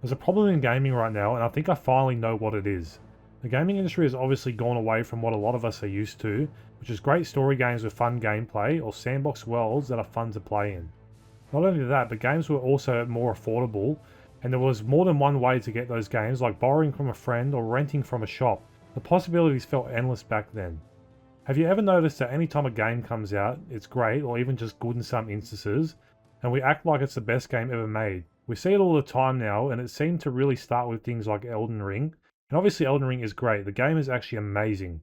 There's a problem in gaming right now, and I think I finally know what it is. The gaming industry has obviously gone away from what a lot of us are used to, which is great story games with fun gameplay or sandbox worlds that are fun to play in. Not only that, but games were also more affordable, and there was more than one way to get those games, like borrowing from a friend or renting from a shop. The possibilities felt endless back then. Have you ever noticed that any time a game comes out, it's great or even just good in some instances, and we act like it's the best game ever made? We see it all the time now, and it seemed to really start with things like Elden Ring. And obviously, Elden Ring is great, the game is actually amazing.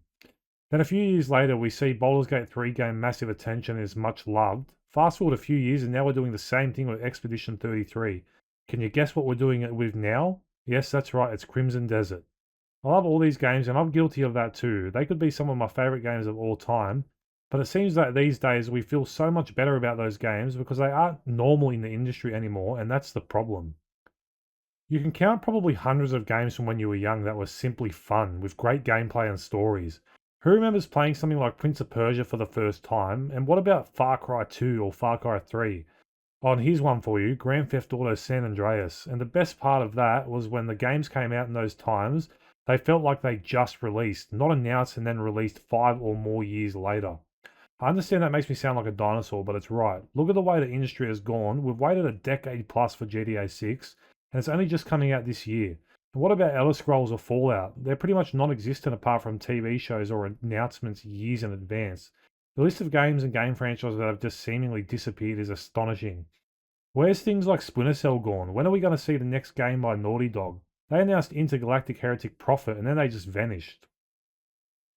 Then a few years later, we see Baldur's Gate 3 gain massive attention and is much loved. Fast forward a few years, and now we're doing the same thing with Expedition 33. Can you guess what we're doing it with now? Yes, that's right, it's Crimson Desert. I love all these games, and I'm guilty of that too. They could be some of my favourite games of all time, but it seems that these days we feel so much better about those games because they aren't normal in the industry anymore, and that's the problem. You can count probably hundreds of games from when you were young that were simply fun, with great gameplay and stories. Who remembers playing something like Prince of Persia for the first time? And what about Far Cry 2 or Far Cry 3? Oh, and here's one for you, Grand Theft Auto San Andreas. And the best part of that was when the games came out in those times, they felt like they just released, not announced and then released 5 or more years later. I understand that makes me sound like a dinosaur, but it's right. Look at the way the industry has gone. We've waited a decade plus for GTA 6, and it's only just coming out this year. And what about Elder Scrolls or Fallout? They're pretty much non existent apart from TV shows or announcements years in advance. The list of games and game franchises that have just seemingly disappeared is astonishing. Where's things like Splinter Cell gone? When are we going to see the next game by Naughty Dog? They announced Intergalactic Heretic Prophet and then they just vanished.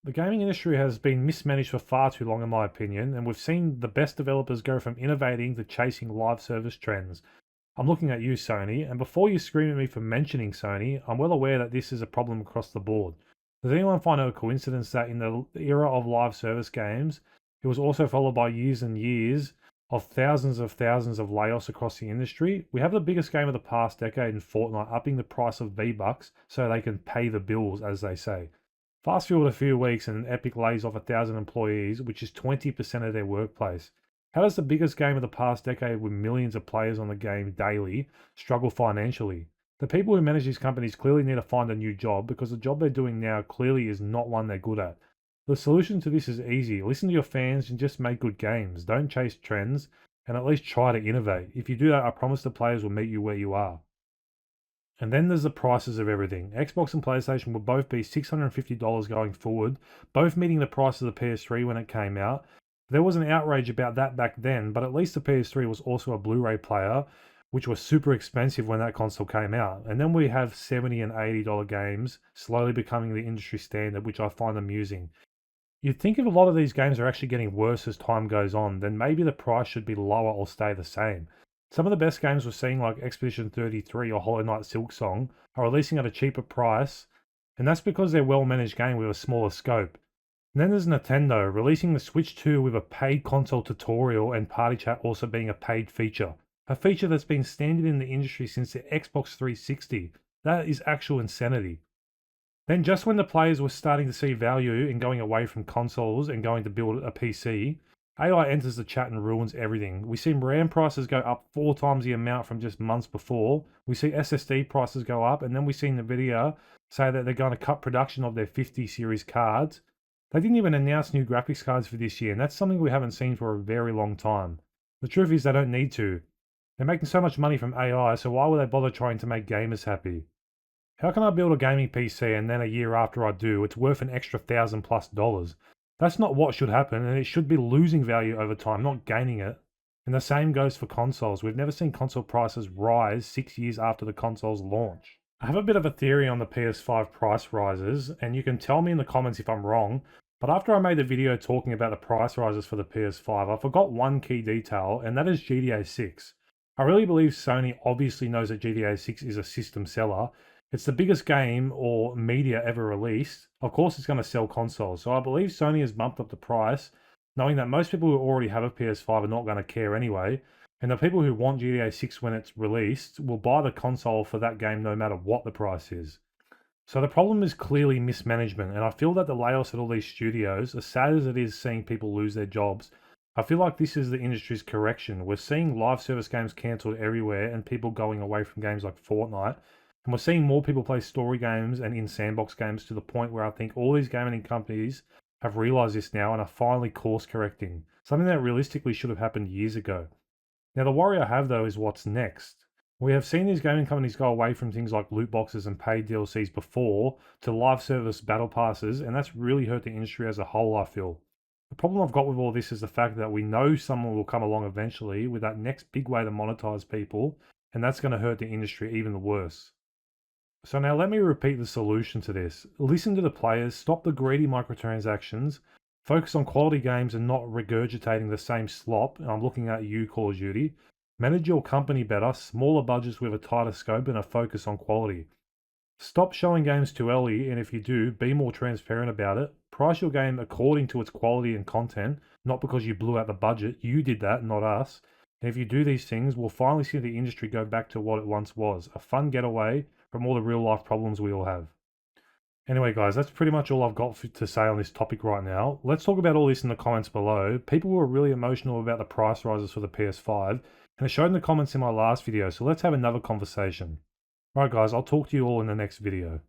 The gaming industry has been mismanaged for far too long, in my opinion, and we've seen the best developers go from innovating to chasing live service trends. I'm looking at you, Sony, and before you scream at me for mentioning Sony, I'm well aware that this is a problem across the board. Does anyone find it a coincidence that in the era of live service games, it was also followed by years and years of thousands of layoffs across the industry? We have the biggest game of the past decade in Fortnite upping the price of V-Bucks so they can pay the bills, as they say. Fast forward a few weeks and Epic lays off 1,000 employees, which is 20% of their workplace. How does the biggest game of the past decade with millions of players on the game daily struggle financially? The people who manage these companies clearly need to find a new job because the job they're doing now clearly is not one they're good at. The solution to this is easy. Listen to your fans and just make good games. Don't chase trends and at least try to innovate. If you do that, I promise the players will meet you where you are. And then there's the prices of everything. Xbox and PlayStation will both be $650 going forward, both meeting the price of the PS3 when it came out. There was an outrage about that back then, but at least the PS3 was also a Blu-ray player, which was super expensive when that console came out. And then we have $70 and $80 games slowly becoming the industry standard, which I find amusing. You'd think if a lot of these games are actually getting worse as time goes on, then maybe the price should be lower or stay the same. Some of the best games we're seeing, like Expedition 33 or Hollow Knight Silksong, are releasing at a cheaper price, and that's because they're well-managed games with a smaller scope. And then there's Nintendo, releasing the Switch 2 with a paid console tutorial and party chat also being a paid feature. A feature that's been standard in the industry since the Xbox 360. That is actual insanity. Then, just when the players were starting to see value in going away from consoles and going to build a PC, AI enters the chat and ruins everything. We see RAM prices go up 4 times the amount from just months before. We see SSD prices go up, and then we see Nvidia say that they're going to cut production of their 50 series cards. They didn't even announce new graphics cards for this year, and that's something we haven't seen for a very long time. The truth is, they don't need to. They're making so much money from AI, so why would they bother trying to make gamers happy? How can I build a gaming PC and then a year after I do, it's worth an extra $1,000+? That's not what should happen, and it should be losing value over time, not gaining it. And the same goes for consoles. We've never seen console prices rise 6 years after the console's launch. I have a bit of a theory on the PS5 price rises, and you can tell me in the comments if I'm wrong, but after I made the video talking about the price rises for the PS5, I forgot one key detail, and that is GTA 6. I really believe Sony obviously knows that GTA 6 is a system seller. It's the biggest game or media ever released. Of course, it's going to sell consoles. So I believe Sony has bumped up the price, knowing that most people who already have a PS5 are not going to care anyway. And the people who want GTA 6 when it's released will buy the console for that game no matter what the price is. So the problem is clearly mismanagement. And I feel that the layoffs at all these studios, as sad as it is seeing people lose their jobs, I feel like this is the industry's correction. We're seeing live service games cancelled everywhere and people going away from games like Fortnite. And we're seeing more people play story games and in sandbox games to the point where I think all these gaming companies have realized this now and are finally course correcting, something that realistically should have happened years ago. Now, the worry I have though is what's next. We have seen these gaming companies go away from things like loot boxes and paid DLCs before to live service battle passes, and that's really hurt the industry as a whole, I feel. The problem I've got with all this is the fact that we know someone will come along eventually with that next big way to monetize people, and that's going to hurt the industry even worse. So now let me repeat the solution to this. Listen to the players, stop the greedy microtransactions, focus on quality games and not regurgitating the same slop, and I'm looking at you, Call of Duty. Manage your company better, smaller budgets with a tighter scope and a focus on quality. Stop showing games too early, and if you do, be more transparent about it. Price your game according to its quality and content, not because you blew out the budget. You did that, not us. And if you do these things, we'll finally see the industry go back to what it once was, a fun getaway from all the real life problems we all have. Anyway, guys, that's pretty much all I've got to say on this topic right now. Let's talk about all this in the comments below. People were really emotional about the price rises for the PS5, and it showed in the comments in my last video, so let's have another conversation. Alright guys, I'll talk to you all in the next video.